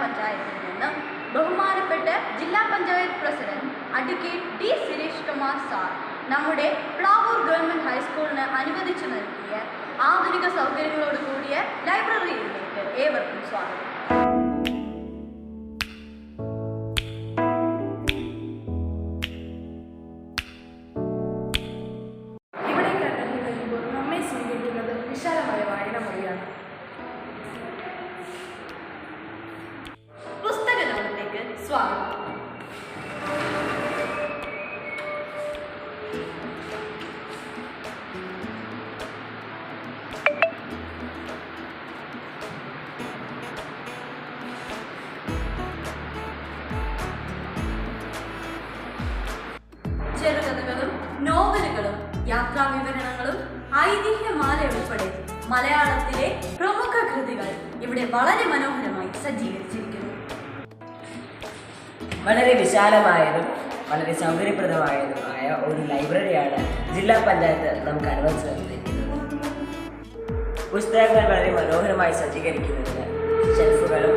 പഞ്ചായത്തിൽ നിന്ന് ബഹുമാനപ്പെട്ട ജില്ലാ panchayat president advocate D Suresh Kumar sir നമ്മുടെ പ്ലാവൂർ ഗവൺമെൻറ് ഹൈസ്കൂളിന് അനുവദിച്ചു നൽകിയ ആധുനിക സൗകര്യങ്ങളോട് കൂടിയ ലൈബ്രറിയിലേക്ക് ഏവർക്കും സ്വാഗതം. ഇവിടെ കടന്നു കഴിയുമ്പോൾ നമ്മെ സ്വീകരിക്കുന്നത് വിശാലമായ വായന മൊഴിയാണ്. പുസ്തക ലോകത്തേക്ക് സ്വാഗതം. ചെറുകഥകളും നോവലുകളും യാത്രാ വിവരണങ്ങളും ഐതിഹ്യമാല ഉൾപ്പെടെ മലയാളത്തിലെ പ്രമുഖ കൃതികൾ ഇവിടെ വളരെ മനോഹരമായി സജ്ജീകരിച്ചിരിക്കുന്നു. വളരെ വിശാലമായതും വളരെ സൗകര്യപ്രദമായതുമായ ഒരു ലൈബ്രറിയാണ് ജില്ലാ പഞ്ചായത്ത് നമുക്ക് അനുവദിച്ചു നൽകിയിരിക്കുന്നത്. പുസ്തകങ്ങൾ വളരെ മനോഹരമായി സജ്ജീകരിക്കുന്നതിന് ഷെൽഫുകളും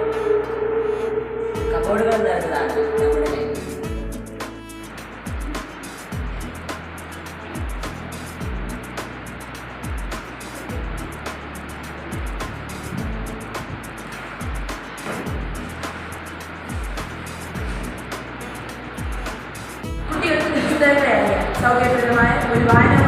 കബോർഡുകളും നിറഞ്ഞതാണ് നമ്മുടെ ലൈബ്രറി. കുട്ടികൾക്ക് പുസ്തകങ്ങളെ അറിയാൻ സൗകര്യപ്രദമായ ഒരു വായനാ